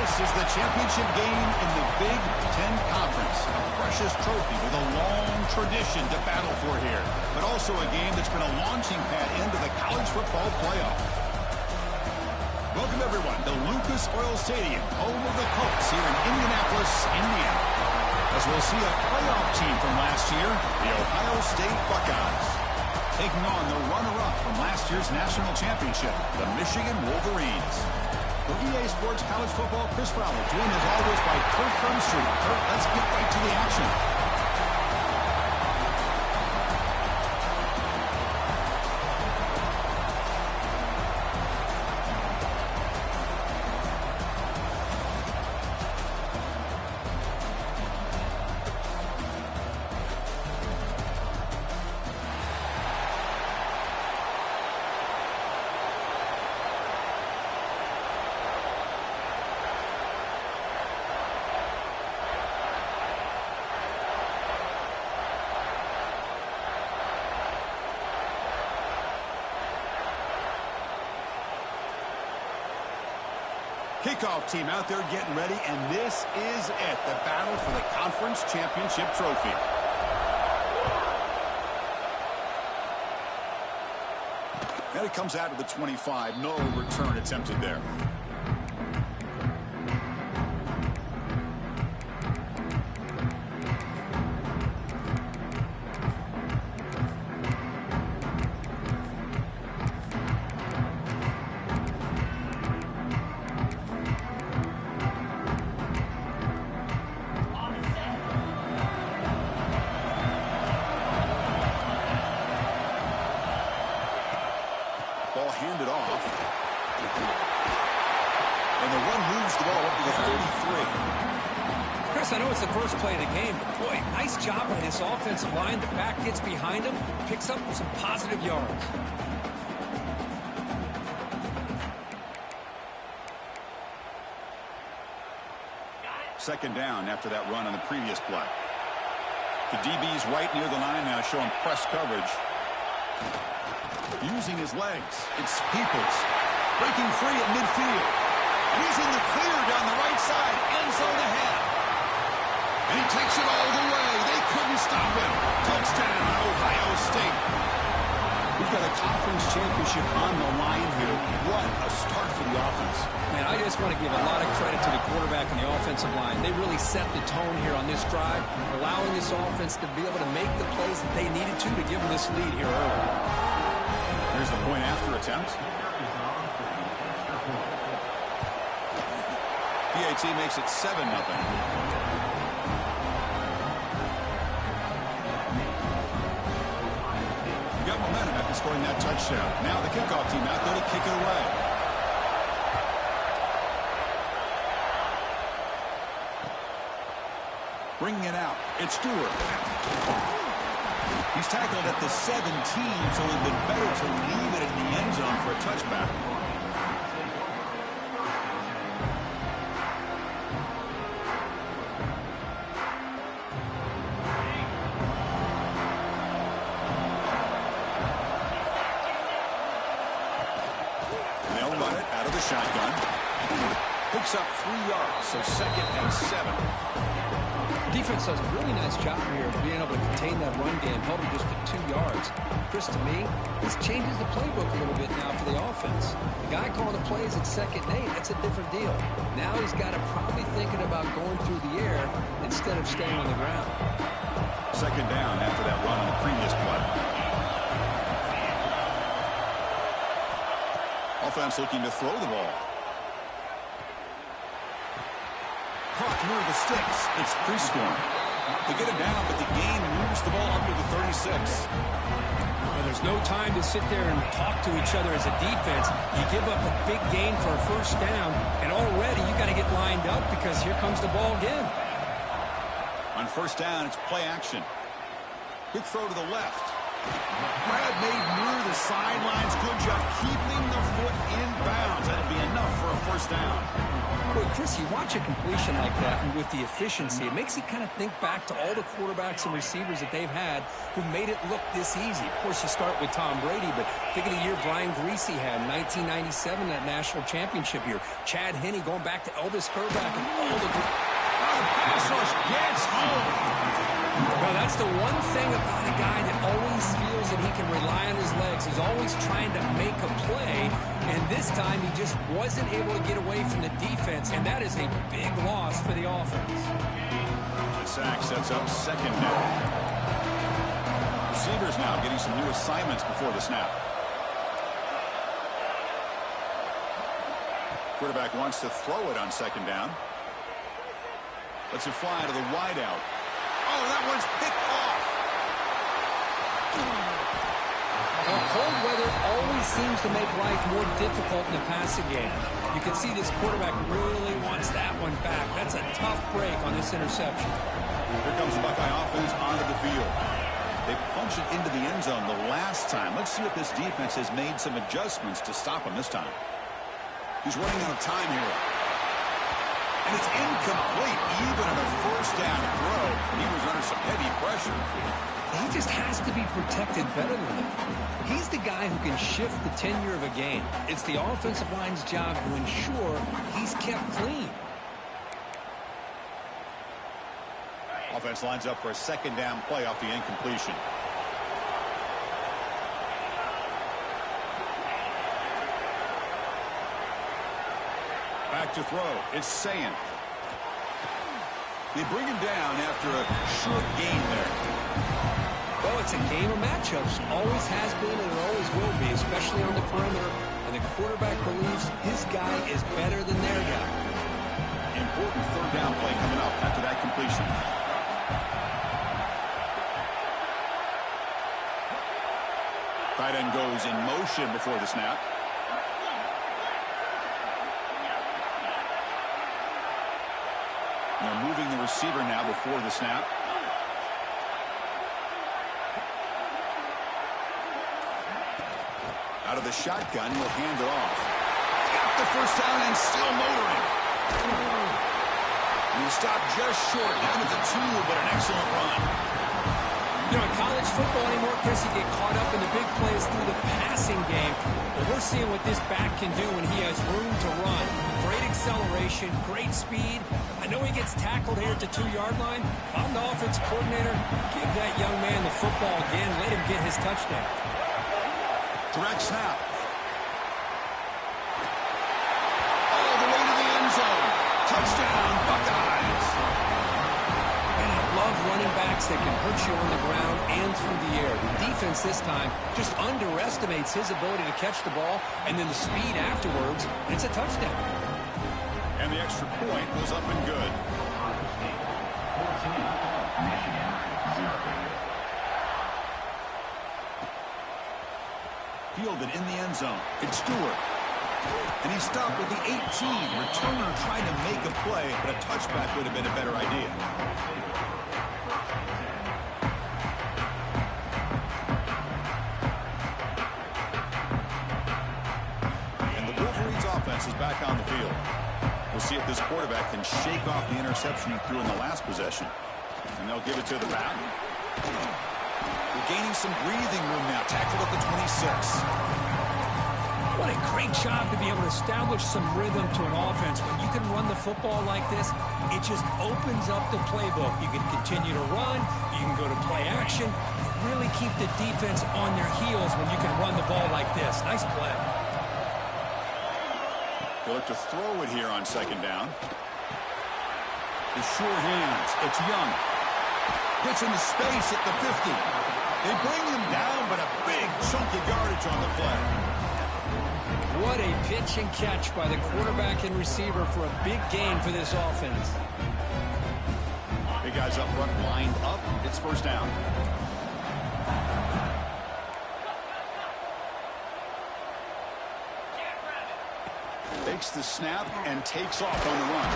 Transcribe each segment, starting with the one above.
This is the championship game in the Big 10 Conference. A precious trophy with a long tradition to battle for here. But also a game that's been a launching pad into the college football playoff. Welcome, everyone, to Lucas Oil Stadium, home of the Colts here in Indianapolis, Indiana. As we'll see a playoff team from last year, the Ohio State Buckeyes, taking on the runner-up from last year's national championship, the Michigan Wolverines. For EA Sports College Football, Chris Fowler, joined as always by Kurt Crumbstreet. Kurt, let's get right to the action. Kickoff team out there getting ready, and this is it, the battle for the conference championship trophy. And it comes out of the 25. No return attempted there. Ball handed off. And the run moves the ball up to the 33. Chris, I know it's the first play of the game, but boy, nice job by this offensive line. The back gets behind him, picks up some positive yards. Second down after that run on the previous play. The DB's right near the line now, showing press coverage. Using his legs, it's Peoples, breaking free at midfield. And he's in the clear down the right side, end zone ahead. And he takes it all the way. They couldn't stop him. Touchdown, Ohio State. We've got a conference championship on the line here. What a start for the offense. Man, I just want to give a lot of credit to the quarterback and the offensive line. They really set the tone here on this drive, allowing this offense to be able to make the plays that they needed to give them this lead here early. Here's the point after attempt. PAT makes it 7-0. Got momentum after scoring that touchdown. Now the kickoff team out there to kick it away. Bringing it out. It's Stewart. He's tackled at the 17, so it would have been better to leave it in the end zone for a touchback. They'll run it out of the shotgun. Picks up 3 yards, so 2nd and 7. Defense does a really nice job here of being able to contain that run game, held him just to 2 yards. Chris, to me, this changes the playbook a little bit now for the offense. The guy calling the plays at 2nd and 8, that's a different deal. Now he's got to probably thinking about going through the air instead of staying on the ground. 2nd down after that run on the previous play. Offense looking to throw the ball. Caught near the sticks. It's Prescorn. They get it down, but the gain moves the ball up to the 36. Well, there's no time to sit there and talk to each other as a defense. You give up a big gain for a 1st down, and already you got to get lined up because here comes the ball again. On 1st down, it's play action. Quick throw to the left. Grab made near the sidelines. Good job keeping the foot in bounds. That'll be enough for a 1st down. Boy, Chris, you watch a completion like that, and with the efficiency, it makes you kind of think back to all the quarterbacks and receivers that they've had who made it look this easy. Of course, you start with Tom Brady, but think of the year Brian Greasy had in 1997, that national championship year. Chad Henne going back to Elvis Kerback and all the... Oh, pass rush gets home. Well, that's the one thing about a guy that always feels that he can rely on his legs. He's always trying to make a play, and this time he just wasn't able to get away from the defense, and that is a big loss for the offense. The sack sets up second down. Receivers now getting some new assignments before the snap. Quarterback wants to throw it on second down. Lets it fly to the wideout. Oh, that one's picked off. Well, cold weather always seems to make life more difficult in the passing game. You can see this quarterback really wants that one back. That's a tough break on this interception. Here comes the Buckeye offense onto the field. They punch it into the end zone the last time. Let's see if this defense has made some adjustments to stop him this time. He's running out of time here. And it's incomplete, even on a first down throw. He was under some heavy pressure. He just has to be protected better than that. He's the guy who can shift the tenure of a game. It's the offensive line's job to ensure he's kept clean. Offense lines up for a second down play off the incompletion. Back to throw. It's Sayan. They bring him down after a short gain there. Well, it's a game of matchups. Always has been and it always will be, especially on the perimeter. And the quarterback believes his guy is better than their guy. Important third down play coming up after that completion. Tight end goes in motion before the snap. They're moving the receiver now before the snap. Out of the shotgun, will hand it off. Got the first down and still motoring. And he stopped just short, down at the 2, but an excellent run. You know, in college football anymore, Chris, you get caught up in the big plays through the passing game. But we're seeing what this back can do when he has room to run. Great acceleration, great speed. I know he gets tackled here at the 2-yard line. I'm the offensive coordinator. Give that young man the football again. Let him get his touchdown. Direct snap. All the way to the end zone. Touchdown, Buckeyes. And I love running backs that can hurt you on the ground and through the air. The defense this time just underestimates his ability to catch the ball, and then the speed afterwards, it's a touchdown. And the extra point was up and good. Fielded in the end zone. It's Stewart. And he stopped with the 18. Returner trying to make a play, but a touchback would have been a better idea. And the Wolverines offense is back on the field. We'll see if this quarterback can shake off the interception he threw in the last possession. And they'll give it to the back. We're gaining some breathing room now. Tackled at the 26. What a great job to be able to establish some rhythm to an offense. When you can run the football like this, it just opens up the playbook. You can continue to run. You can go to play action. Really keep the defense on their heels when you can run the ball like this. Nice play. They look to throw it here on second down. The sure hands. It's Young. Gets into space at the 50. They bring him down, but a big chunk of yardage on the play. What a pitch and catch by the quarterback and receiver for a big gain for this offense. Big guys up front lined up. It's first down. Takes the snap and takes off on the run.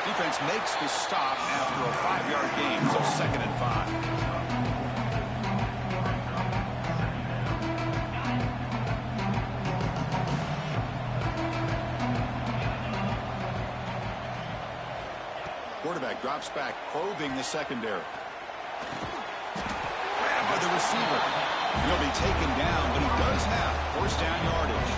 Defense makes the stop after a 5-yard gain, so 2nd and 5. Quarterback drops back, probing the secondary. Grabbed by the receiver. He'll be taken down, but he does have first down yardage.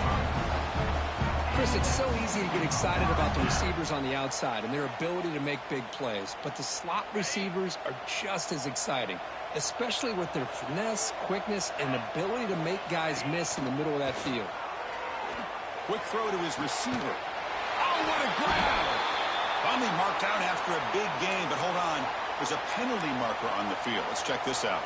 Chris, it's so easy to get excited about the receivers on the outside and their ability to make big plays, but the slot receivers are just as exciting, especially with their finesse, quickness, and ability to make guys miss in the middle of that field. Quick throw to his receiver. Oh, what a grab! Finally marked out after a big game, but hold on. There's a penalty marker on the field. Let's check this out.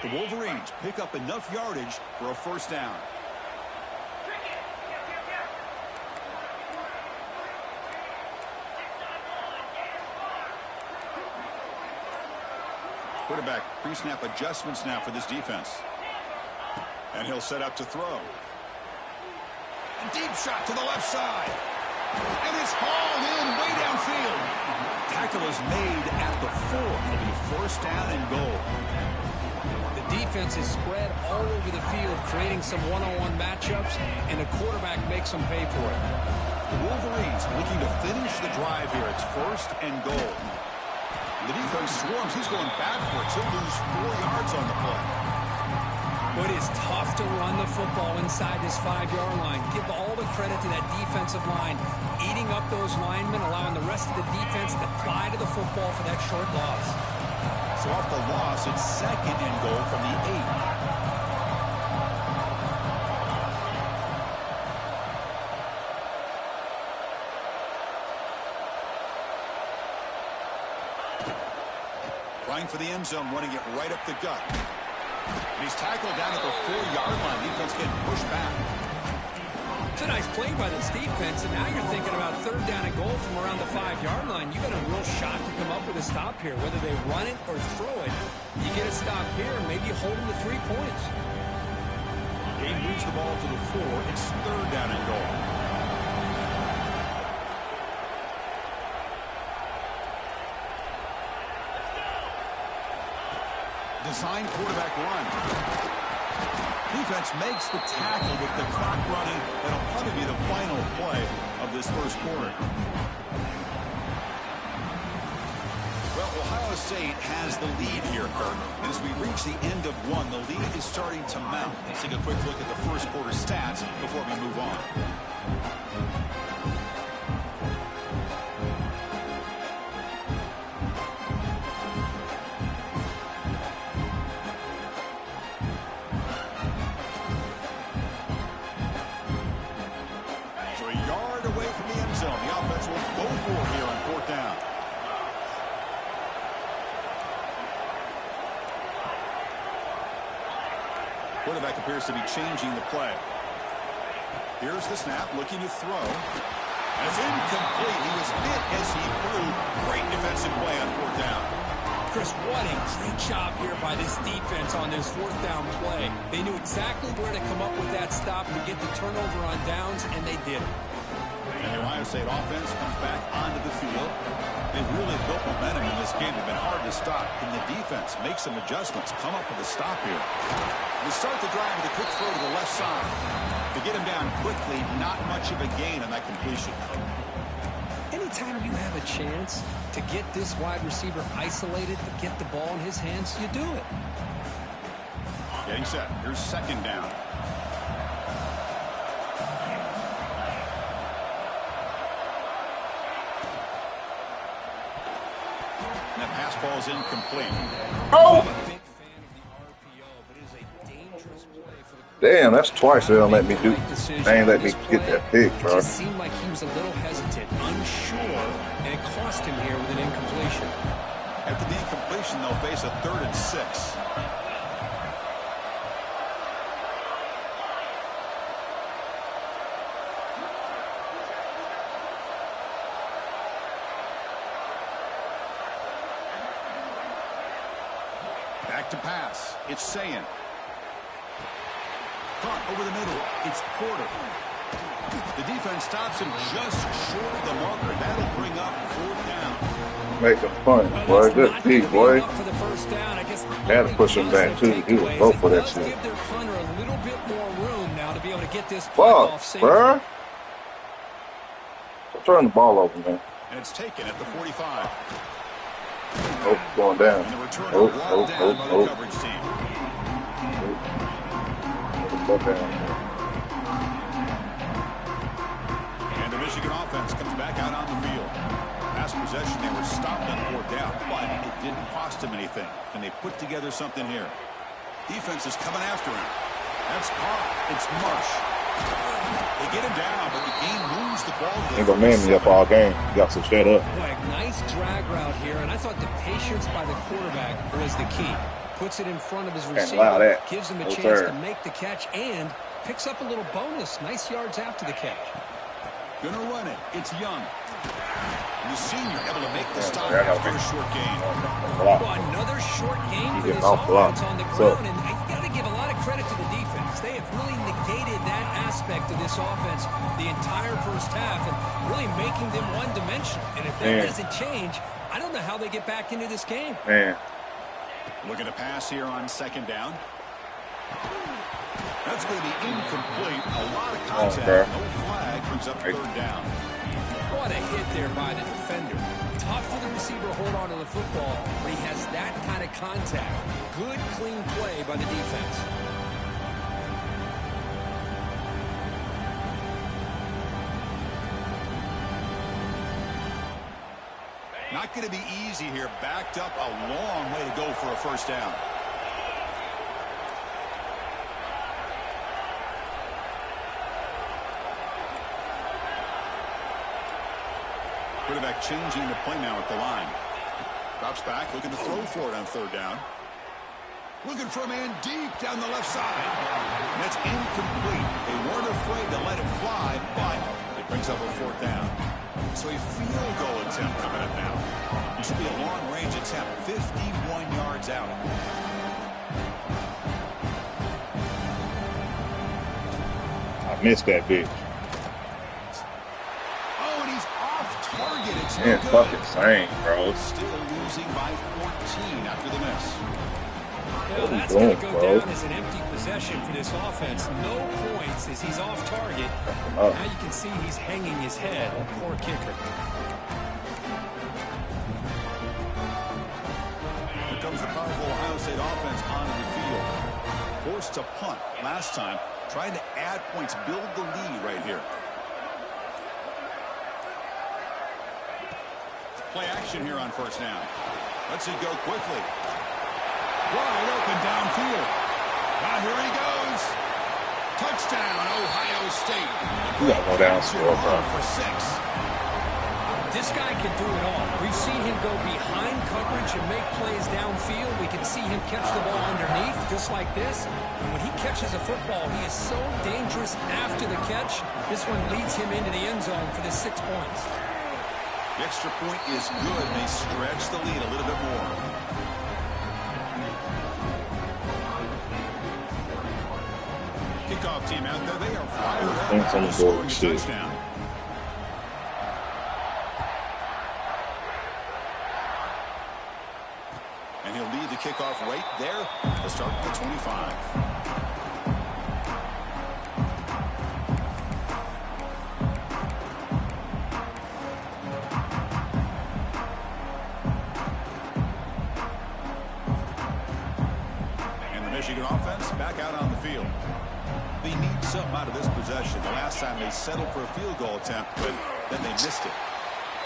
The Wolverines pick up enough yardage for a first down. Quarterback pre-snap adjustments now for this defense. And he'll set up to throw. A deep shot to the left side. And it's hauled in way downfield. Tackle is made at the 4. It'll be first down and goal. The defense is spread all over the field, creating some one-on-one matchups, and the quarterback makes them pay for it. The Wolverines looking to finish the drive here. It's first and goal. The defense swarms. He's going backwards. He'll lose 4 yards on the play. But it's tough to run the football inside this 5-yard line. Give all the credit to that defensive line, eating up those linemen, allowing the rest of the defense to fly to the football for that short loss. So off the loss, it's second and goal from the 8. Trying for the end zone, running it right up the gut. And he's tackled down at the 4-yard line. Defense getting pushed back. It's a nice play by this defense, and now you're thinking about third down and goal from around the 5-yard line. You got a real shot to come up with a stop here, whether they run it or throw it. You get a stop here, maybe you hold them to 3 points. Game moves the ball to the 4. It's third down and goal. Design quarterback run. Defense makes the tackle with the clock running. That'll probably be the final play of this first quarter. Well, Ohio State has the lead here, Kirk. And as we reach the end of one, the lead is starting to mount. Let's take a quick look at the first quarter stats before we move on. Quarterback appears to be changing the play. Here's the snap, looking to throw. And it's incomplete. He was hit as he threw. Great defensive play on fourth down. Chris, what a great job here by this defense on this fourth down play. They knew exactly where to come up with that stop to get the turnover on downs, and they did it. And the Ohio State offense comes back onto the field. They've really built momentum in this game. They've been hard to stop. Can the defense make some adjustments, come up with a stop here? They start the drive with a quick throw to the left side. To get him down quickly, not much of a gain on that completion. Anytime you have a chance to get this wide receiver isolated, to get the ball in his hands, you do it. Getting set. Here's second down. And that pass ball is incomplete. Oh! Damn, that's twice they don't let me do. They ain't let me get that pick, bro. It just seemed like he was a little hesitant, unsure, and it cost him here with an incompletion. After the incompletion, they'll face a 3rd and 6. Back to pass. It's Sayin. Caught over the middle. It's Porter. The defense stops him just short of the marker. That'll bring up fourth down. Make a punt, boy. Good deep, boy. Had to push him back, too. He was both for that shit. Give their punter a little bit more room now to be able to get this play off safely. Bruh. Turn the ball over, man. And it's taken at the 45. Oh, going down. And the return down by the coverage team. And the Michigan offense comes back out on the field. Last possession, they were stopped on 4th down, but it didn't cost them anything. And they put together something here. Defense is coming after him. That's caught. It's Marsh. They get him down, but the game moves the ball. Ain't gonna man me up all game. You got to shut up. Boy, nice drag route here, and I thought the patience by the quarterback was the key. Puts it in front of his receiver, gives him a chance to make the catch, and picks up a little bonus. Nice yards after the catch. Gonna run it. It's Young. And the senior able to make the stop after a short gain. Well, another short gain for this offense on the ground, and you got to give a lot of credit to the defense. They have really negated that aspect of this offense the entire first half and really making them one-dimensional. And if that doesn't change, I don't know how they get back into this game. Looking to pass here on 2nd down. That's going to be incomplete. A lot of contact. No flag. Brings up 3rd down. What a hit there by the defender. Tough for the receiver to hold on to the football, but he has that kind of contact. Good, clean play by the defense. Not going to be easy here. Backed up a long way to go for a 1st down. Quarterback changing the play now at the line. Drops back, looking to throw for it on 3rd down. Looking for a man deep down the left side. And that's incomplete. They weren't afraid to let it fly, but it brings up a 4th down. So a field goal attempt coming up now. It should be a long-range attempt, 51 yards out. I missed that bitch. Oh, and he's off target. It's Man, fucking insane, bro. Still losing by 14 after the miss. Well, that's going to go down as an empty possession for this offense. No points as he's off target. Now you can see he's hanging his head. Poor kicker. Here comes the powerful Ohio State offense onto the field. Forced to punt last time. Trying to add points, build the lead right here. Play action here on 1st down. Let's it go quickly. Wide open downfield. Now here he goes. Touchdown, Ohio State. You gotta go down score, bro. For 6. This guy can do it all. We've seen him go behind coverage and make plays downfield. We can see him catch the ball underneath, just like this. And when he catches a football, he is so dangerous after the catch. This one leads him into the end zone for the 6 points. The extra point is good. They stretch the lead a little bit more. Kickoff team out there. They are fired up. They're scoring a touchdown. And he'll lead the kickoff right there to start at the 25. Michigan offense back out on the field. They need something out of this possession. The last time they settled for a field goal attempt, but then they missed it.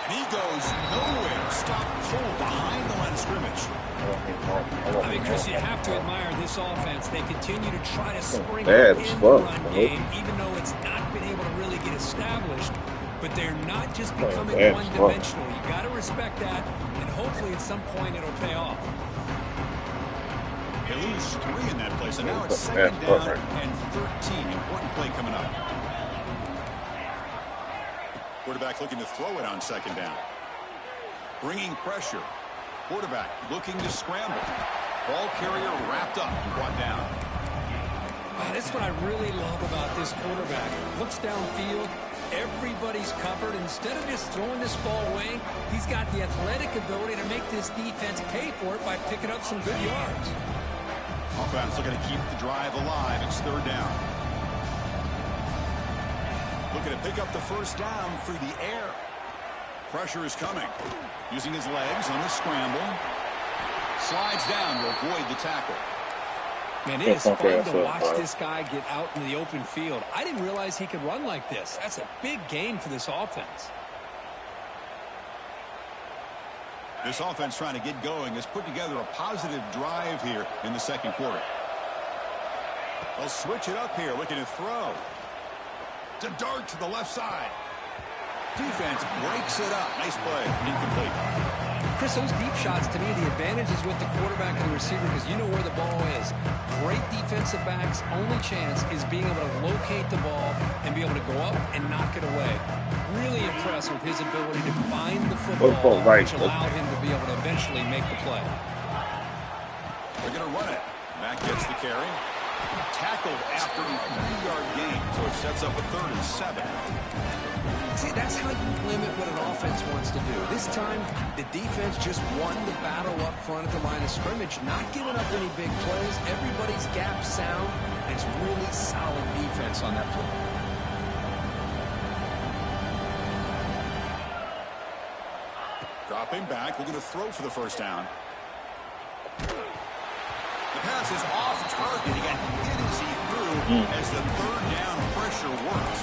And he goes nowhere. Stop cold behind the line of scrimmage. I mean, Chris, you have to admire this offense. They continue to try to spring in the run game, even though it's not been able to really get established. But they're not just becoming one-dimensional. You got to respect that, and hopefully at some point it'll pay off. They lose 3 in that place, and now it's 2nd down and 13. Important play coming up. Quarterback looking to throw it on 2nd down. Bringing pressure. Quarterback looking to scramble. Ball carrier wrapped up and brought down. Wow, that's what I really love about this quarterback. Looks downfield. Everybody's covered. Instead of just throwing this ball away, he's got the athletic ability to make this defense pay for it by picking up some good yards. Offense looking to keep the drive alive. It's 3rd down. Looking to pick up the first down through the air. Pressure is coming. Using his legs on the scramble. Slides down to avoid the tackle. Man, it is fun to watch this guy get out in the open field. I didn't realize he could run like this. That's a big gain for this offense. This offense trying to get going has put together a positive drive here in the second quarter. They'll switch it up here, looking to throw. To dart to the left side. Defense breaks it up. Nice play. Incomplete. Chris, those deep shots, to me, the advantage is with the quarterback and the receiver because you know where the ball is. Great defensive backs' only chance is being able to locate the ball and be able to go up and knock it away. Really impressed with his ability to find the football, which allowed him to be able to eventually make the play. They're going to run it. Mack gets the carry. Tackled after a 3-yard gain, so it sets up a 3rd and 7. See, that's how you limit what an offense wants to do. This time, the defense just won the battle up front at the line of scrimmage, not giving up any big plays. Everybody's gap sound, and it's really solid defense on that play. Dropping back, looking to throw for the first down. The pass is off target. He got hit as he threw as the 3rd down pressure works.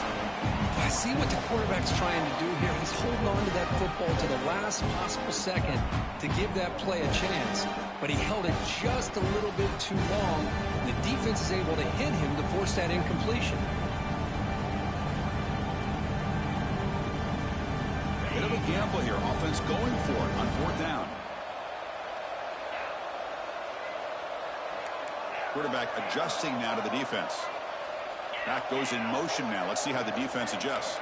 I see what the quarterback's trying to do here. He's holding on to that football to the last possible second to give that play a chance. But he held it just a little bit too long. The defense is able to hit him to force that incompletion. Bit of a gamble here. Offense going for it on 4th down. Quarterback adjusting now to the defense. Back goes in motion now. Let's see how the defense adjusts.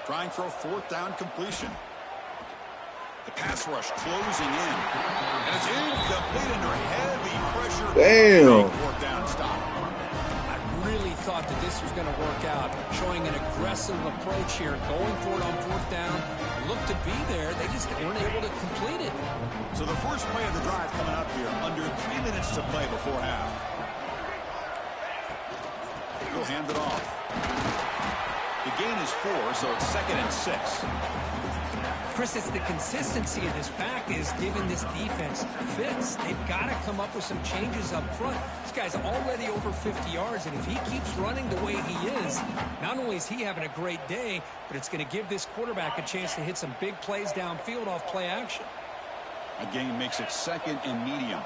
Trying for a 4th down completion. The pass rush closing in. And it's incomplete under heavy pressure. Damn. 4th down stop. I really thought that this was going to work out. Showing an aggressive approach here. Going for it on 4th down. Looked to be there. They just weren't able to complete it. So the first play of the drive coming up here. Under 3 minutes to play before half. He'll hand it off. The gain is 4, so it's 2nd and 6. Chris, it's the consistency of this back is giving this defense fits. They've got to come up with some changes up front. This guy's already over 50 yards, and if he keeps running the way he is, not only is he having a great day, but it's going to give this quarterback a chance to hit some big plays downfield off play action. A gain makes it 2nd and medium.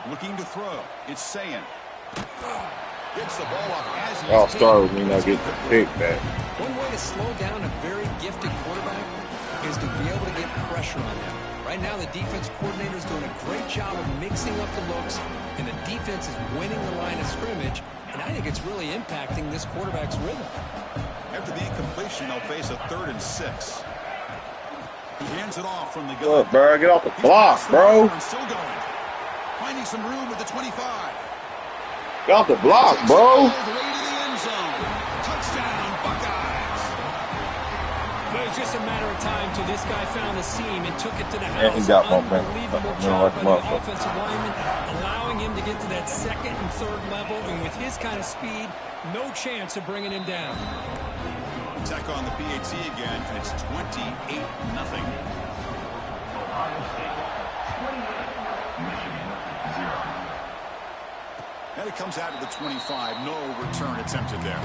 Looking to throw. It's Sayin. Gets the ball off as he I'll start with me not getting the pick back. One way to slow down a very gifted quarterback is to be able to get pressure on him. Right now, the defense coordinator is doing a great job of mixing up the looks, and the defense is winning the line of scrimmage, and I think it's really impacting this quarterback's rhythm. After the incompletion, they'll face a 3rd and 6. He hands it off from the gun. Look, bro, get off the block, bro. Still going. Finding some room at the 25. Get off the block, bro. Touchdown, Buckeyes. It was just a matter of time till this guy found the seam and took it to the house. And he got momentum. Unbelievable job by the offensive lineman, allowing him to get to that 2nd and 3rd level, and with his kind of speed, no chance of bringing him down. Tech on the PAT again, and it's 28-0. And it comes out of the 25. No return attempted there.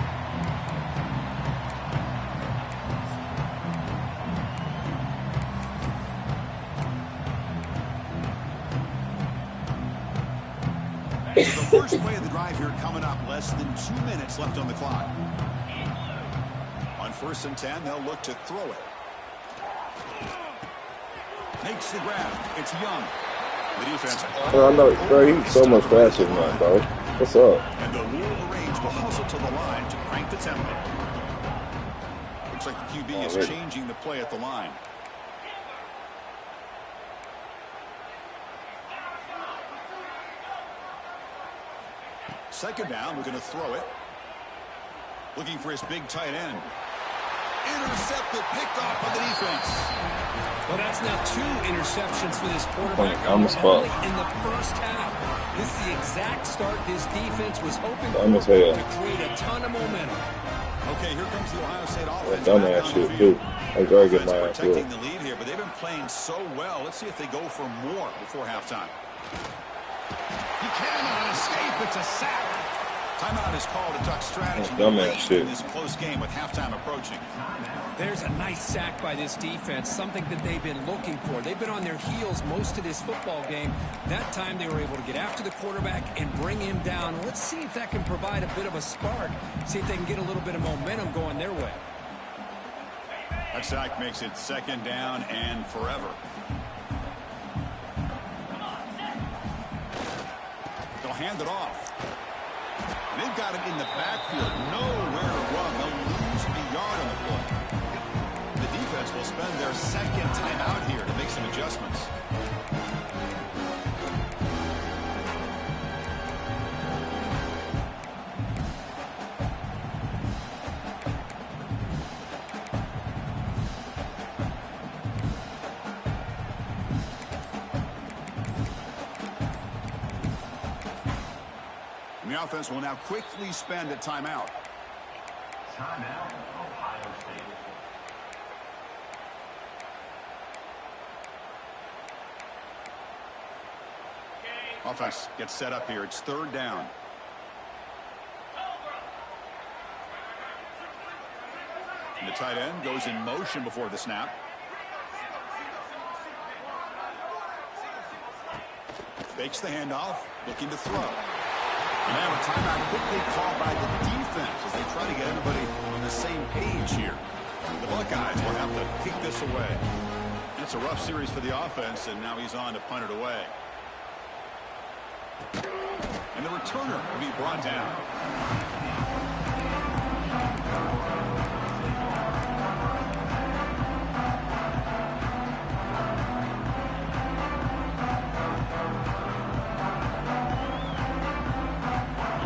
So the first play of the drive here coming up. Less than 2 minutes left on the clock. On 1st and 10, they'll look to throw it. Makes the grab. It's Young. The defense. I know, bro, he's so much faster than that, bro. What's up? And the Louisville Range will hustle to the line to crank the tempo. Looks like the QB is changing the play at the line. Second down, we're going to throw it. Looking for his big tight end. Intercepted, picked off by the defense. Well, that's now 2 interceptions for this quarterback. On the spot. Only in the first half. This is the exact start this defense was hoping Dumb as for hell. to create a ton of momentum. Okay, here comes the Ohio State offense. Dumbass shit, too. I gotta get my ass protecting the lead here, but they've been playing so well. Let's see if they go for more before halftime. He cannot escape. It's a sack. Timeout is called to duck strategy in this close game with halftime approaching. There's a nice sack by this defense, something that they've been looking for. They've been on their heels most of this football game. That time they were able to get after the quarterback and bring him down. Let's see if that can provide a bit of a spark. See if they can get a little bit of momentum going their way. That sack makes it 2nd down and forever. They'll hand it off. They've got it in the backfield. Nowhere to run. They'll lose a yard on the play. The defense will spend their 2nd timeout here to make some adjustments. The offense will now quickly spend a timeout. Timeout, Ohio State. Offense gets set up here. It's 3rd down. And the tight end goes in motion before the snap. Fakes the handoff, looking to throw. And now a timeout quickly called by the defense as they try to get everybody on the same page here. The Buckeyes will have to kick this away. It's a rough series for the offense, and now he's on to punt it away. And the returner will be brought down.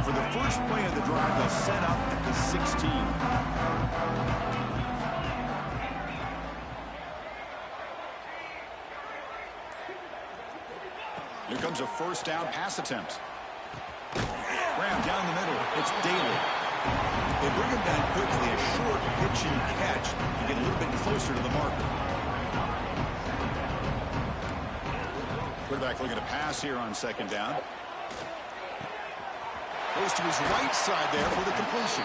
For the first play of the drive, they'll set up at the 16. Here comes a 1st down pass attempt. Ram down the middle. It's Daly. They bring him down quickly. A short pitch and catch to get a little bit closer to the marker. Quarterback looking to pass here on 2nd down. Goes to his right side there for the completion.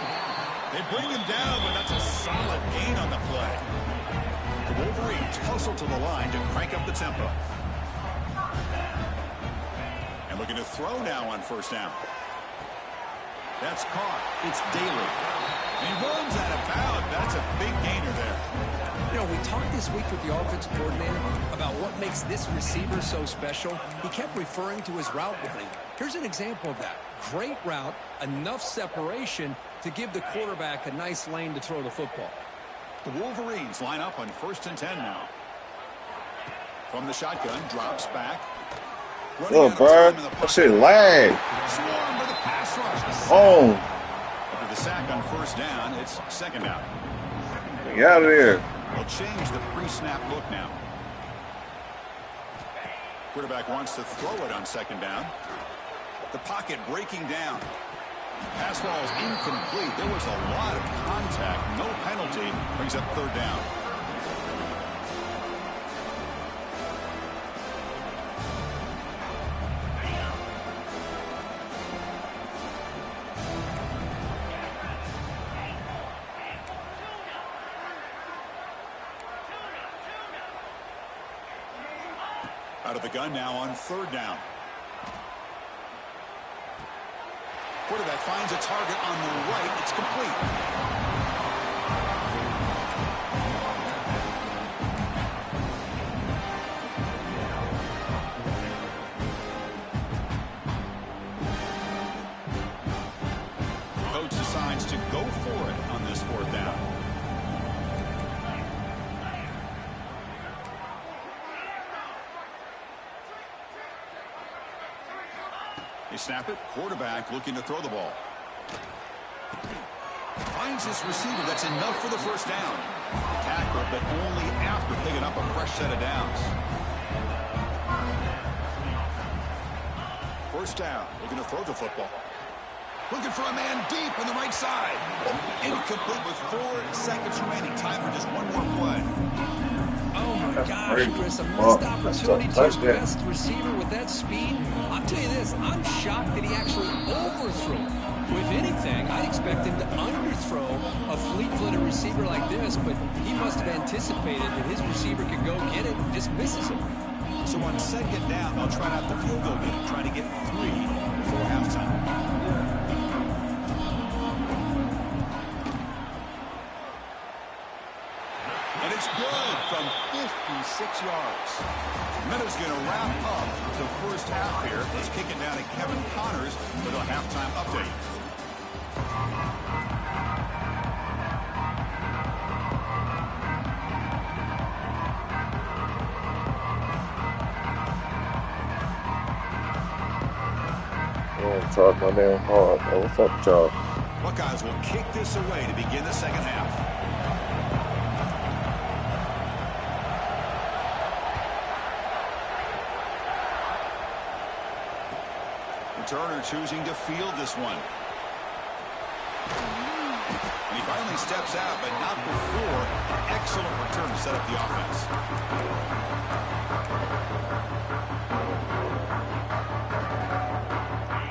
They bring him down, but that's a solid gain on the play. The Wolverines hustle to the line to crank up the tempo. And looking to throw now on 1st down. That's caught. It's Daly. And he runs out of bounds. That's a big gainer there. You know, we talked this week with the offensive coordinator about what makes this receiver so special. He kept referring to his route running. Here's an example of that. Great route, enough separation to give the quarterback a nice lane to throw the football. The Wolverines line up on 1st and 10 now. From the shotgun, drops back. Oh, bro. That shit lag. Swarm for the pass rush. Oh. After the sack on 1st down, it's 2nd down. Get out of there. They'll change the pre-snap look now. Quarterback wants to throw it on 2nd down. The pocket breaking down. Pass ball is incomplete. There was a lot of contact. No penalty. Brings up 3rd down. Out of the gun now on 3rd down. Quarterback finds a target on the right. It's complete. Coach decides to go for it on this 4th down. They snap it. Quarterback looking to throw the ball. Finds this receiver. That's enough for the first down. Tackle, but only after picking up a fresh set of downs. First down. Looking to throw the football. Looking for a man deep on the right side. Incomplete with 4 seconds remaining. Time for just one more play. Oh, my gosh, Chris. A missed opportunity to his best receiver with that speed. I'll tell you this. I'm shocked that he actually overthrew. If anything, I expect him to underthrow a fleet-footed receiver like this, but he must have anticipated that his receiver could go get it and just misses him. So on second down, they'll try out the field goal game, trying to get 3 before halftime. And it's good from 56 yards. Meadows going to wrap up the first half here. Let's kick it down to Kevin Connors with a halftime update. Talk my damn hard. Oh, what's up, y'all? Buckeyes will kick this away to begin the second half. Turner choosing to field this one. And he finally steps out, but not before an excellent return to set up the offense.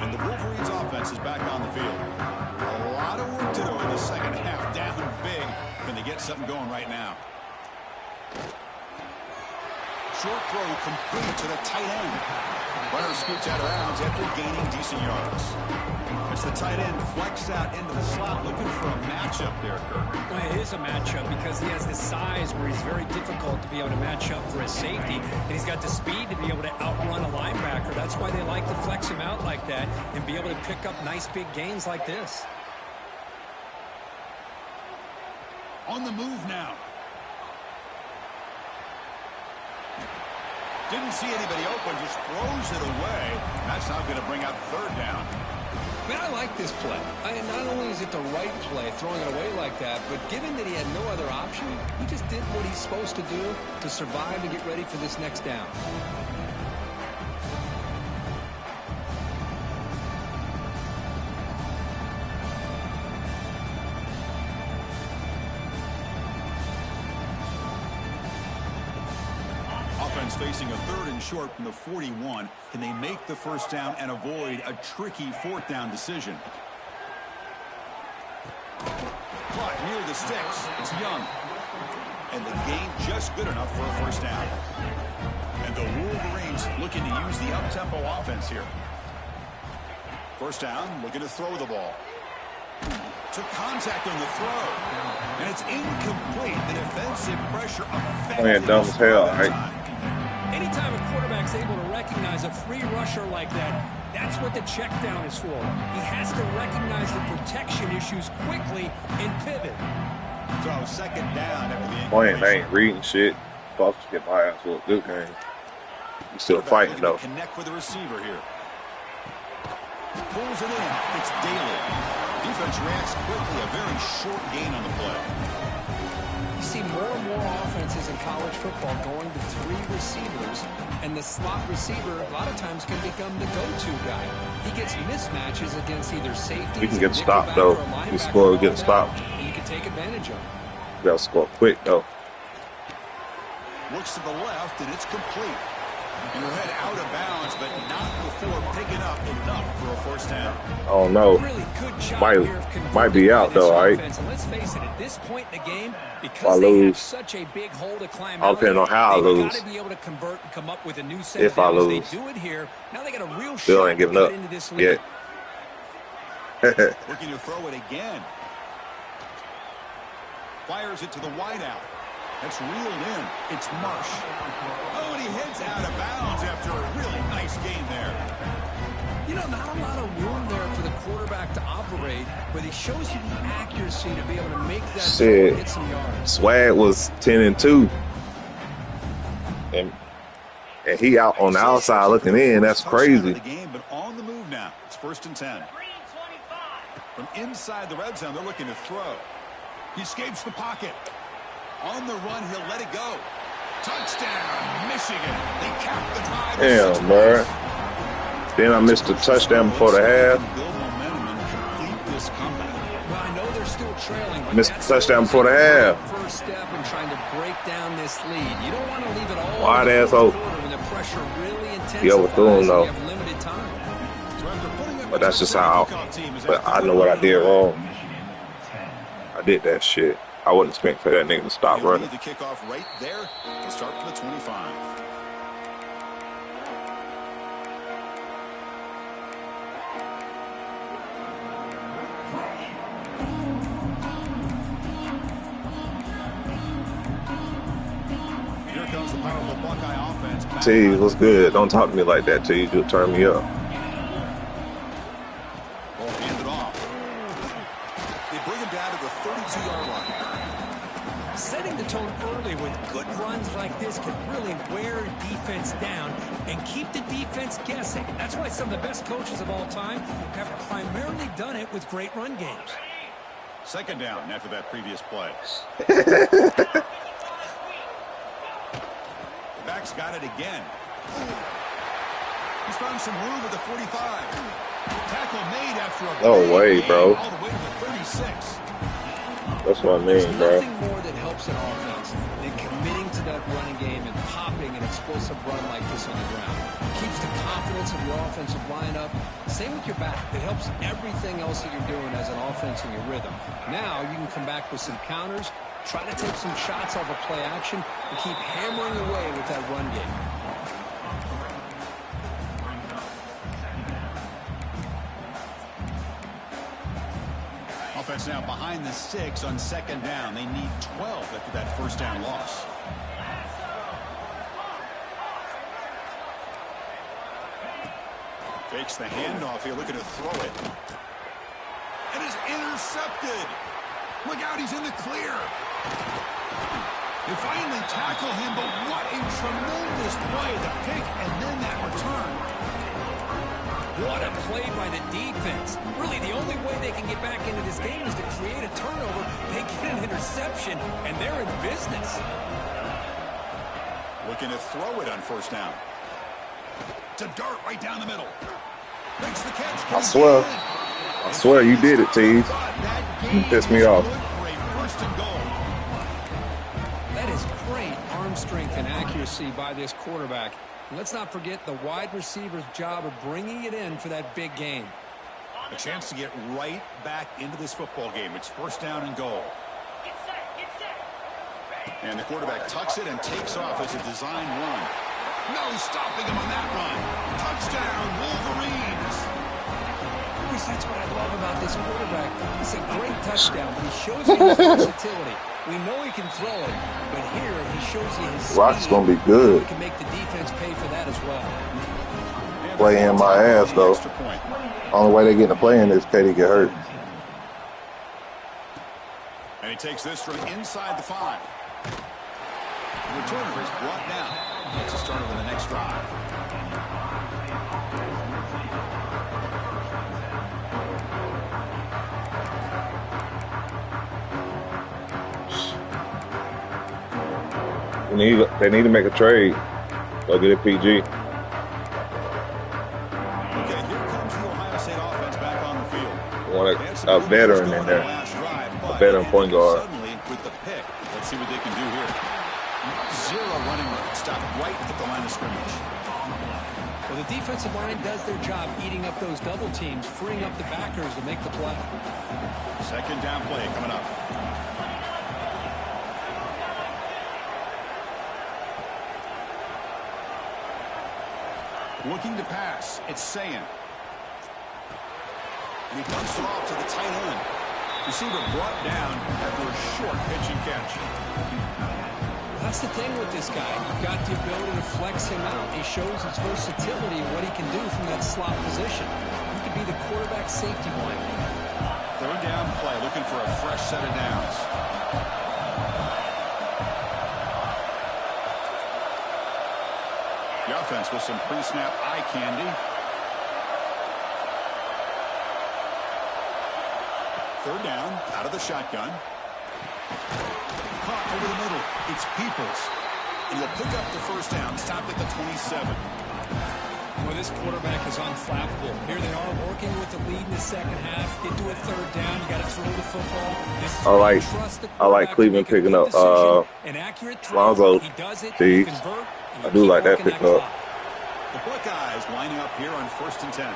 And the Wolverines offense is back on the field. A lot of work to do in the second half. Down big. Can they get something going right now? Short throw complete to the tight end. Runner scoots out of bounds after gaining decent yards. As the tight end flexed out into the slot, looking for a matchup there, Kirk. Well, it is a matchup because he has the size where he's very difficult to be able to match up for his safety, and he's got the speed to be able to outrun a linebacker. That's why they like to flex him out like that and be able to pick up nice big gains like this. On the move now. Didn't see anybody open, just throws it away. That's now going to bring out third down. Man, I like this play. Not only is it the right play, throwing it away like that, but given that he had no other option, he just did what he's supposed to do to survive and get ready for this next down. Facing a third and short from the 41. Can they make the first down and avoid a tricky fourth down decision? Clock near the sticks. It's Young. And the gain just good enough for a first down. And the Wolverines looking to use the up-tempo offense here. First down, looking to throw the ball. Took contact on the throw. And it's incomplete. The defensive pressure affected dumb as hell, right? Anytime a quarterback's able to recognize a free rusher like that, that's what the check down is for. He has to recognize the protection issues quickly and pivot. So second down after the Boy, they ain't reading shit. Supposed to get my ass for a good game. He's still fighting though. Connect with the receiver here. Pulls it in. It's Daly. Defense reacts quickly. A very short gain on the play. You see more and more offenses in college football going to 3 receivers, and the slot receiver a lot of times can become the go-to guy. He gets mismatches against either safety. We can get stopped though. We score, we get stopped. And you can take advantage of it. We gotta score quick though. Looks to the left, and it's complete. And we'll head out of bounds, but not before picking up enough for a first down. Oh no. Really good job here of might be out though, right? And let's face it, at this point in the game, because they have such a big hole to climb out, depending on how I lose. Got to be able to convert and come up with a new set if of I downs. lose. They do it here. Now they got a real Bill shot ain't giving to up get into this yet. Looking to throw it again. Fires it to the wideout. That's reeled in. It's Marsh. Oh, and he heads out of bounds after a really nice gain there. You know, not a lot of room there for the quarterback to operate, but he shows you the accuracy to be able to make that throw and get some yards. Swag was 10-2. And he out on the outside looking in. That's crazy. The game, but on the move now. It's 1st and 10. From inside the red zone, they're looking to throw. He escapes the pocket. On the run, he'll let it go. Touchdown, Michigan. They cap the drive. Damn, bro. Then I missed the touchdown before the half. Build momentum and complete this comeback. Well, I know they're still trailing, but Missed the touchdown before the half. First step in trying to break down this lead. You don't want to leave it all Wide in the ass fourth hope. quarter when the pressure really intensifies. He overthrew him, though. You have limited time. But that's just how. But I know what I did wrong. I did that shit. I wasn't expecting for that nigga to stop running. The kickoff right there to start from the 25. Here comes the powerful Buckeye offense. T, what's good? Don't talk to me like that, T. You'll turn me up. Ball handed off. They bring him down to the 32-yard line. Setting the tone early with good runs like this can really wear defense down and keep the defense guessing. That's why some of the best coaches of all time have primarily done it with great run games. Second down after that previous play. The back's got it again. He's found some room at the 45. Tackle made after a No big way, gain bro. all the way to the 36. That's what I There's mean, bro. nothing more that helps an offense than committing to that running game and popping an explosive run like this on the ground. It keeps the confidence of your offensive lineup. Same with your back. It helps everything else that you're doing as an offense in your rhythm. Now you can come back with some counters, try to take some shots off of play action, and keep hammering away with that run game. Offense now behind the 6 on second down. They need 12 after that first down loss. Fakes the handoff here, looking to throw it. And is intercepted. Look out, he's in the clear. They finally tackle him, but what a tremendous play. The pick and then that return. What a play by the defense. Really, the only way they can get back into this game is to create a turnover. They get an interception, and they're in business. Looking to throw it on first down. To dart right down the middle. Makes the catch. I swear you did it, T. You pissed me off. That is great arm strength and accuracy by this quarterback. And let's not forget the wide receiver's job of bringing it in for that big game. A chance to get right back into this football game. It's first down and goal. And the quarterback tucks it and takes off as a design run. No stopping him on that run. Touchdown, Wolverines. Because that's what I love about this quarterback. It's a great touchdown, but he shows you his versatility. We know he can throw it, but here he shows you his speed. Rock's gonna be good. He can make the defense pay for that as well. Play in my ass, though. Only way they getting to play in is Katie get hurt. And he takes this from inside the 5. The returner is brought down. That's a start of the next drive. They need to make a trade. Go get a PG. Okay, here comes the Ohio State offense back on the field. Want a veteran in there. A veteran point guard. Suddenly with the pick. Let's see what they can do here. 0 running room. Stop right at the line of scrimmage. Well, the defensive line does their job eating up those double teams, freeing up the backers to make the play. Second down play coming up. Looking to pass. It's Sayan. And he dumps it off to the tight end. Receiver brought down after a short pitch and catch. That's the thing with this guy. You've got the ability to flex him out. He shows his versatility, what he can do from that slot position. He could be the quarterback safety blanket. Third down play, looking for a fresh set of downs. The offense with some pre-snap eye candy. Third down, out of the shotgun. Caught over the middle. It's Peoples. And he'll pick up the first down, stopped at the 27. Well, this quarterback is unflappable. Here they are working with the lead in the second half. Get to a third down. You got to throw the football. I like Cleveland picking up Lonzo. He does it. Jeez. Convert, I do like that picking up. The Buckeyes lining up here on 1st and 10.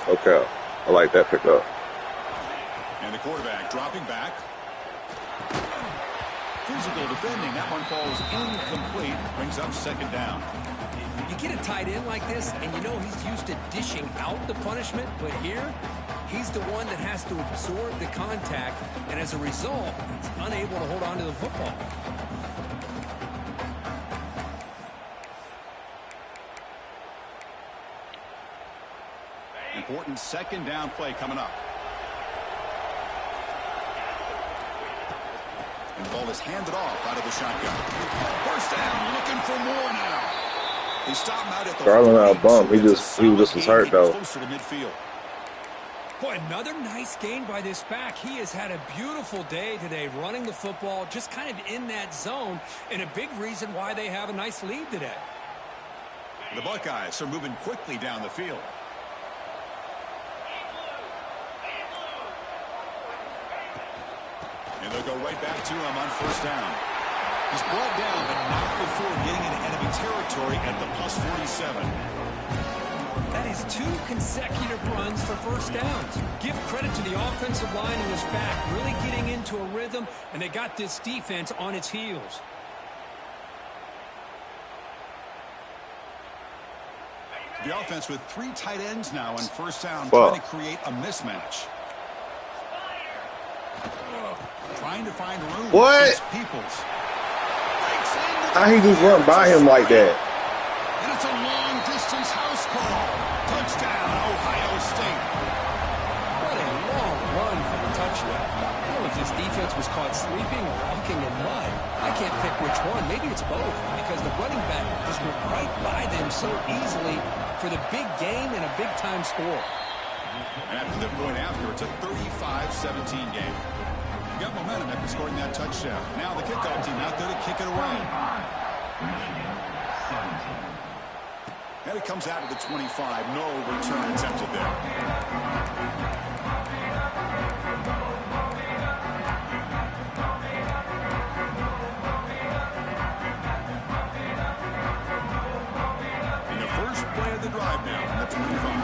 Okay. I like that pickup. And the quarterback dropping back. Physical defending. That one falls incomplete. Brings up second down. You get a tight end like this, and you know he's used to dishing out the punishment, but here, he's the one that has to absorb the contact, and as a result, he's unable to hold on to the football. Important second down play coming up. And the ball is handed off out of the shotgun. First down, looking for more now. He stopped him out at the Garland out bump. He just was hurt though. Closer to midfield. Boy, another nice gain by this back. He has had a beautiful day today running the football, just kind of in that zone, and a big reason why they have a nice lead today. The Buckeyes are moving quickly down the field. And they'll go right back to him on first down. He's brought down, but not before getting into enemy territory at the plus 47. That is 2 consecutive runs for first downs. Give credit to the offensive line in his back, really getting into a rhythm, and they got this defense on its heels. The offense with 3 tight ends now on first down, trying to create a mismatch. Trying to find room. What? Peoples. How he just run by him like that? And it's a long-distance house call. Touchdown, Ohio State. What a long run for the touchdown. I don't know if this defense was caught sleeping or walking in mud. I can't pick which one. Maybe it's both, because the running back just went right by them so easily for the big game and a big-time score. And after the point after, it's a 35-17 game. Got momentum after scoring that touchdown. Now the kickoff team out there to kick it away. And it comes out to the 25. No return attempted there. And the first play of the drive now from the 25.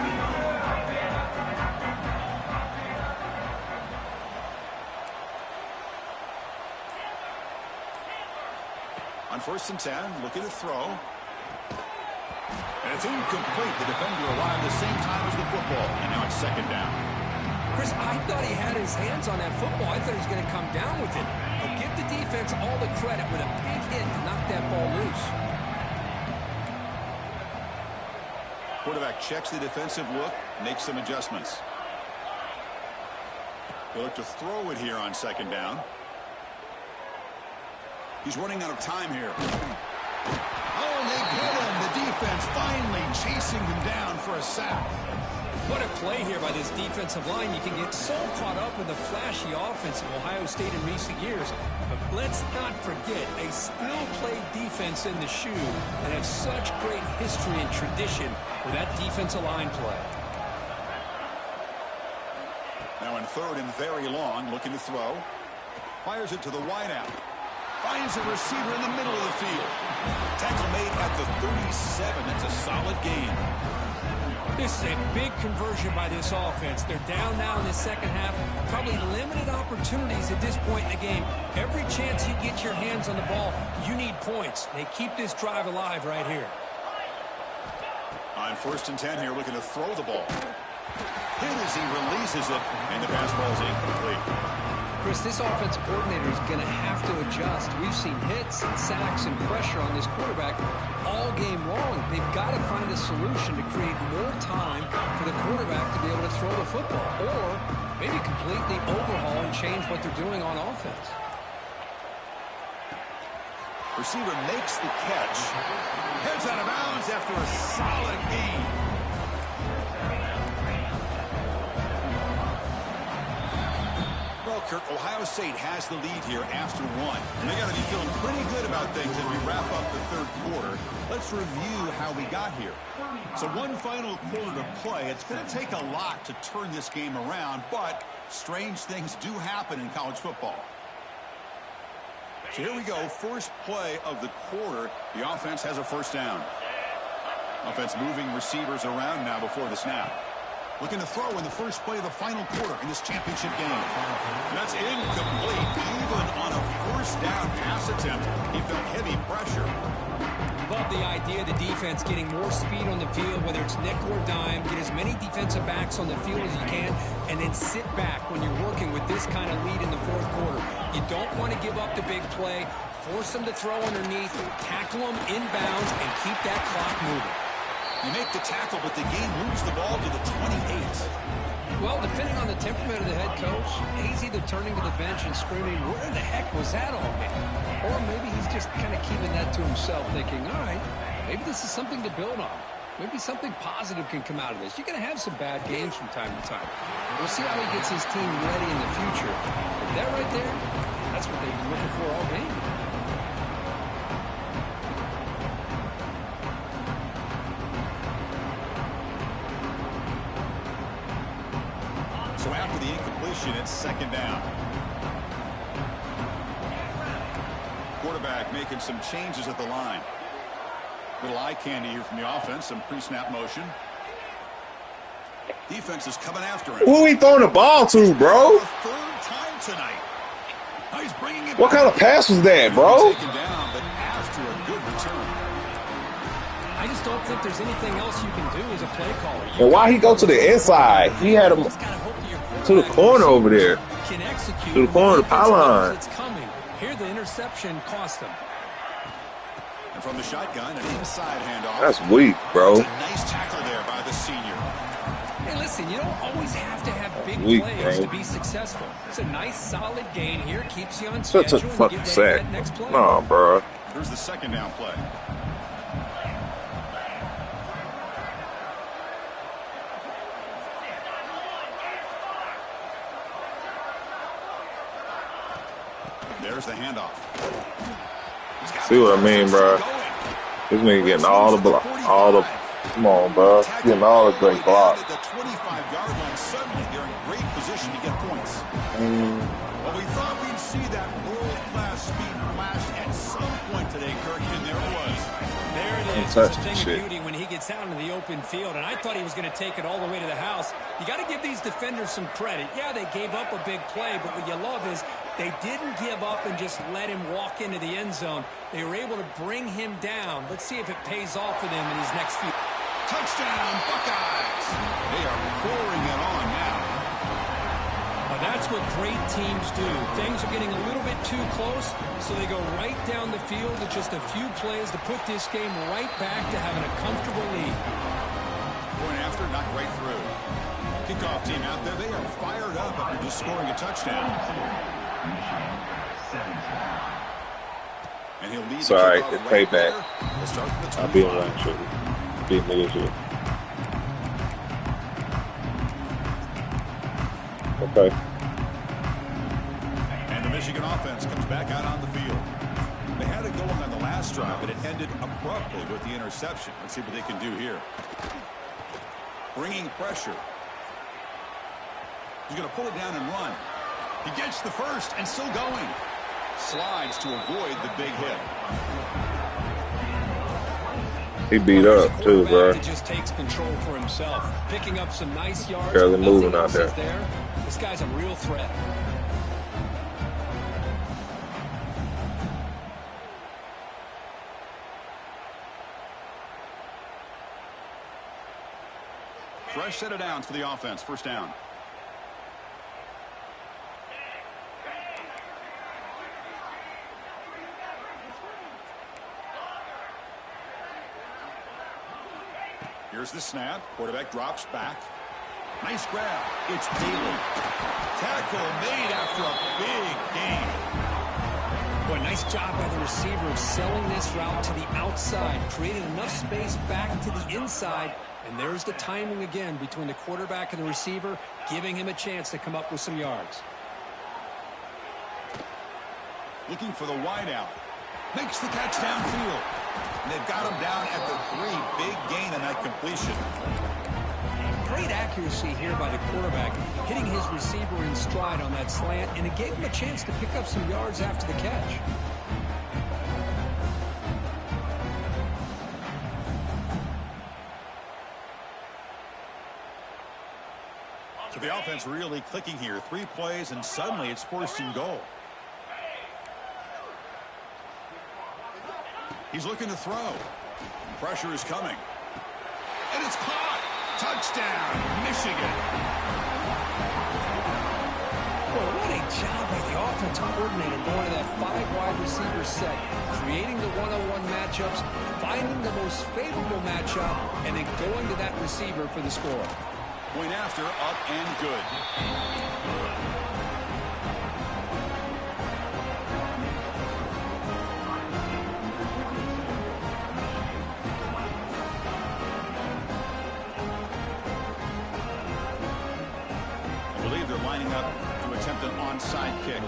On first and 10, looking to throw. And it's incomplete. The defender arrived the same time as the football. And now it's second down. Chris, I thought he had his hands on that football. I thought he was going to come down with it. But give the defense all the credit with a big hit to knock that ball loose. Quarterback checks the defensive look, makes some adjustments. He'll look to throw it here on second down. He's running out of time here. Oh, they get him. The defense finally chasing him down for a sack. What a play here by this defensive line. You can get so caught up in the flashy offense of Ohio State in recent years. But let's not forget, they still play defense in the shoe and have such great history and tradition with that defensive line play. Now in third and very long, looking to throw. Fires it to the wideout. Finds a receiver in the middle of the field. Tackle made at the 37. That's a solid gain. This is a big conversion by this offense. They're down now in the second half. Probably limited opportunities at this point in the game. Every chance you get your hands on the ball, you need points. They keep this drive alive right here. On first and 10 here, looking to throw the ball. Hit as he releases it, and the pass ball is incomplete. Chris, this offensive coordinator is going to have to adjust. We've seen hits and sacks and pressure on this quarterback all game long. They've got to find a solution to create more time for the quarterback to be able to throw the football, or maybe completely overhaul and change what they're doing on offense. Receiver makes the catch. Heads out of bounds after a solid gain. Kirk, Ohio State has the lead here after one. And they got to be feeling pretty good about things as we wrap up the third quarter. Let's review how we got here. So one final quarter to play. It's going to take a lot to turn this game around, but strange things do happen in college football. So here we go, first play of the quarter. The offense has a first down. Offense moving receivers around now before the snap. Looking to throw in the first play of the final quarter in this championship game. That's incomplete. Even on a first down pass attempt, he felt heavy pressure. Love the idea of the defense getting more speed on the field, whether it's nickel or dime. Get as many defensive backs on the field as you can, and then sit back when you're working with this kind of lead in the fourth quarter. You don't want to give up the big play. Force them to throw underneath, tackle them inbounds, and keep that clock moving. You make the tackle, but the game moves the ball to the 28. Well, depending on the temperament of the head coach, he's either turning to the bench and screaming, where the heck was that all day? Or maybe he's just kind of keeping that to himself, thinking, all right, maybe this is something to build on. Maybe something positive can come out of this. You're going to have some bad games from time to time. We'll see how he gets his team ready in the future. But that right there, that's what they've been looking for all game. So after the incompletion, it's second down. Quarterback making some changes at the line. Little eye candy here from the offense, some pre-snap motion. Defense is coming after him. Who he throwing the ball to, bro? Third time tonight. Now he's bringing it What kind of pass was that, bro? Taken down, but after a good return. I just don't think there's anything else you can do as a play caller. And why he go to the inside? He had him to the corner over there. Can execute To the corner of the pylon. It's coming. Here the interception cost him. And from the shotgun, an inside handoff. That's weak, bro. That's a nice tackle there by the senior. Hey, listen, you don't always have to have big Weak, plays bro. to be successful. It's a nice, solid gain here. Keeps you on Such schedule a and fucking get ready for sack. that next play. Nah, bro. Here's the second down play. There's the handoff. See what I mean, bro? This nigga getting all the block, come on, bro. Getting all the great blocks. At the 25-yard line, suddenly they're in great position to get points. Well, we thought we'd see that world-class speed flash at some point today, Kirk, and there it was. There it is. Touch It's a thing shit. of beauty when he gets out into the open field, and I thought he was going to take it all the way to the house. You got to give these defenders some credit. Yeah, they gave up a big play, but what you love is they didn't give up and just let him walk into the end zone. They were able to bring him down. Let's see if it pays off for them in his next few. Touchdown, Buckeyes! They are pouring it on now. Now that's what great teams do. Things are getting a little bit too close, so they go right down the field with just a few plays to put this game right back to having a comfortable lead. Going after, knocked right through. Kickoff team out there, they are fired up after just scoring a touchdown. And he'll lead It's alright, the it's kickoff right payback. there. We'll start with the I'll be 25. around, sugar. Be niggas here. Okay. And the Michigan offense comes back out on the field. They had it going on the last drive, but it ended abruptly with the interception. Let's see what they can do here. Bringing pressure. He's going to pull it down and run. He gets the first and still going. Slides to avoid the big hit. He beat up too, bro. He just takes control for himself, picking up some nice yards. Barely moving Nothing out else there. is This guy's a real threat. Fresh set of downs for the offense. First down. Here's the snap. Quarterback drops back. Nice grab. It's Bailey. Tackle made after a big gain. Boy, nice job by the receiver of selling this route to the outside, creating enough space back to the inside. And there's the timing again between the quarterback and the receiver, giving him a chance to come up with some yards. Looking for the wide out. Makes the catch downfield. And they've got him down at the 3. Big gain on that completion. Great accuracy here by the quarterback, hitting his receiver in stride on that slant, and it gave him a chance to pick up some yards after the catch. So the offense really clicking here. 3 plays, and suddenly it's 1st and goal. He's looking to throw. Pressure is coming. And it's caught. Touchdown, Michigan. Well, what a job by the offensive coordinator going to that 5 wide receiver set, creating the one-on-one matchups, finding the most favorable matchup, and then going to that receiver for the score. Point after, up and good. They're lining up to attempt an onside kick.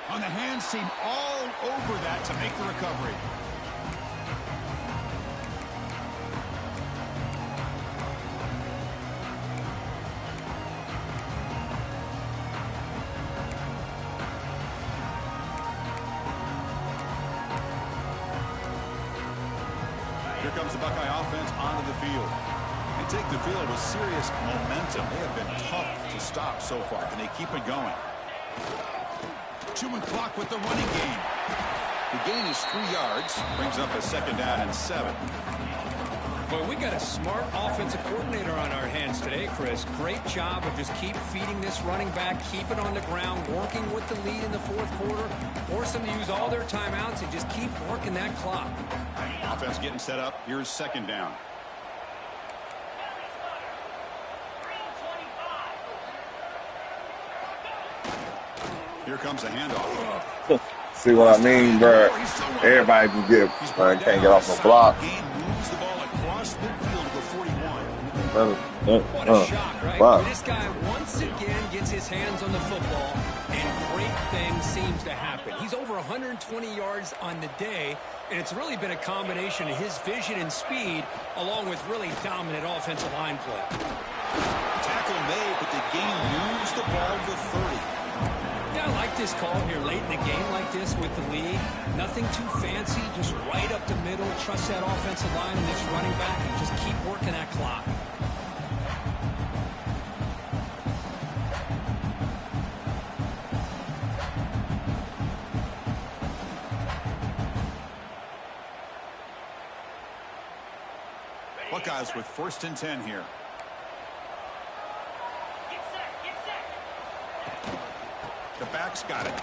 On the hands seam all over that to make the recovery. Here comes the Buckeye offense onto the field. They take the field with serious momentum. They have been tough to stop so far. Can they keep it going? Chewing clock with the running game. The gain is 3 yards. Brings up a 2nd down and 7. Well, we got a smart offensive coordinator on our hands today, Chris. Great job of just keep feeding this running back, keep it on the ground, working with the lead in the 4th quarter, force them to use all their timeouts, and just keep working that clock. Offense getting set up. Here's 2nd down. Here comes a handoff. See what I mean, bro? Everybody can can't get off the block. Moves the ball across midfield to the 41. What a shot, right? Wow. This guy once again gets his hands on the football, and great things seems to happen. He's over 120 yards on the day, and it's really been a combination of his vision and speed, along with really dominant offensive line play. Tackle made, but the game moves the ball to 30. Yeah, I like this call here late in a game like this with the lead. Nothing too fancy, just right up the middle. Trust that offensive line and this running back and just keep working that clock. Buckeyes with 1st and 10 here. The back's got it.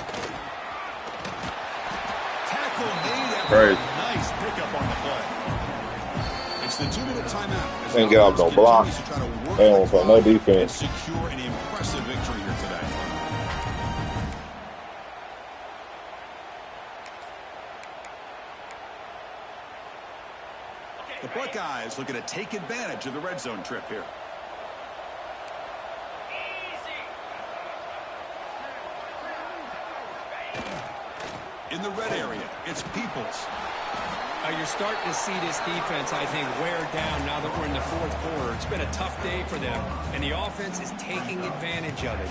Tackle made after a nice pickup on the play. It's the 2-minute timeout. Can't get off no block. They don't play no defense. Secure an impressive victory here today. The Buckeyes looking to take advantage of the red zone trip here. In the red area, it's Peoples. You're starting to see this defense, I think, wear down now that we're in the 4th quarter. It's been a tough day for them, and the offense is taking advantage of it.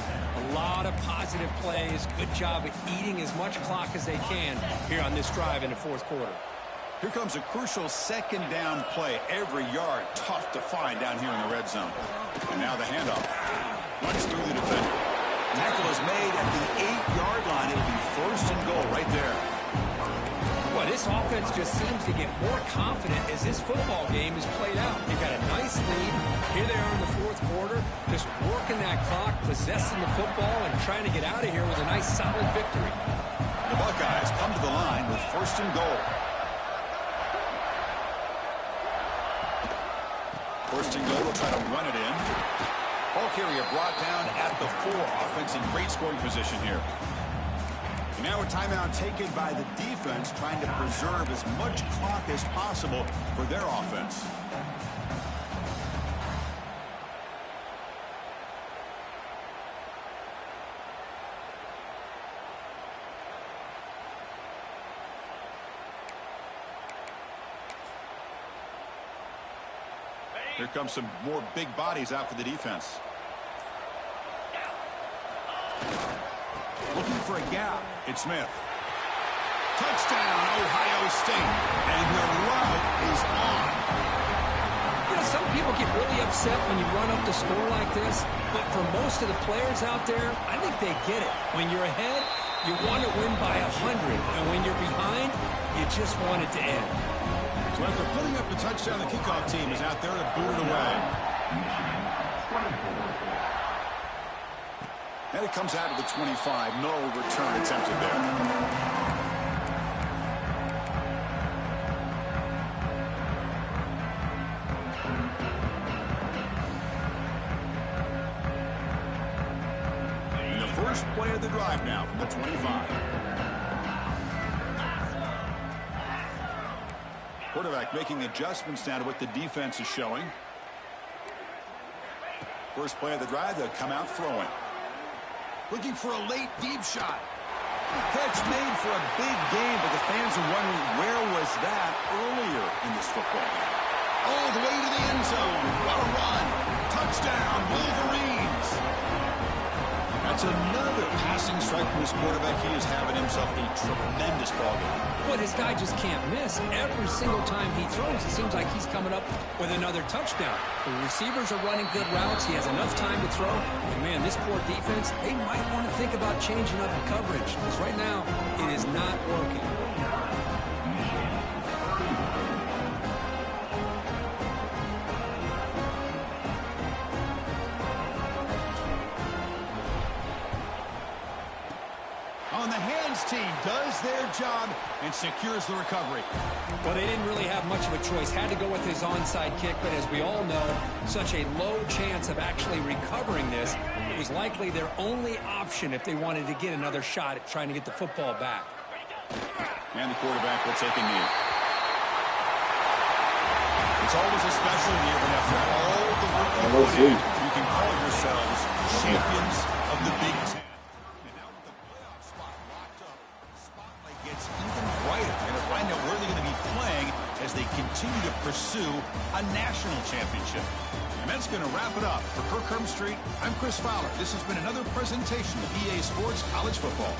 A lot of positive plays. Good job of eating as much clock as they can here on this drive in the 4th quarter. Here comes a crucial 2nd down play. Every yard tough to find down here in the red zone. And now the handoff. Runs through the defender. Tackle is made at the 8-yard line. It'll be 1st and goal right there. Well, this offense just seems to get more confident as this football game is played out. They've got a nice lead. Here they are in the 4th quarter, just working that clock, possessing the football, and trying to get out of here with a nice, solid victory. The Buckeyes come to the line with 1st and goal. 1st and goal, will try to run it in. Ball carrier brought down at the 4. Offense in great scoring position here. And now a timeout taken by the defense, trying to preserve as much clock as possible for their offense. Here comes some more big bodies out for the defense. Looking for a gap. It's Smith. Touchdown, Ohio State. And their route is on. You know, some people get really upset when you run up the score like this, but for most of the players out there, I think they get it. When you're ahead, you want to win by 100, and when you're behind, you just want it to end. So after putting up the touchdown, the kickoff team is out there to boot it away. And it comes out of the 25. No return attempted there. First play of the drive now from the 25. Quarterback making adjustments now to what the defense is showing. First play of the drive, they'll come out throwing. Looking for a late deep shot. Catch made for a big game, but the fans are wondering where was that earlier in this football game. All the way to the end zone. What a run. Touchdown, Wolverines. That's another passing strike from this quarterback. He is having himself a tremendous ball game. But his guy just can't miss. Every single time he throws, it seems like he's coming up with another touchdown. The receivers are running good routes. He has enough time to throw. And, man, this poor defense, they might want to think about changing up the coverage. Because right now, it is not working. On the hands team does their job and secures the recovery. Well, they didn't really have much of a choice. Had to go with his onside kick, but as we all know, such a low chance of actually recovering this. It was likely their only option if they wanted to get another shot at trying to get the football back. And the quarterback will take a knee. It's always a special year, but after all the work you put in, you can call yourselves champions of the Big 10. Find out where they're going to be playing as they continue to pursue a national championship. And that's going to wrap it up. For Kirk Herbstreit, I'm Chris Fowler. This has been another presentation of EA Sports College Football.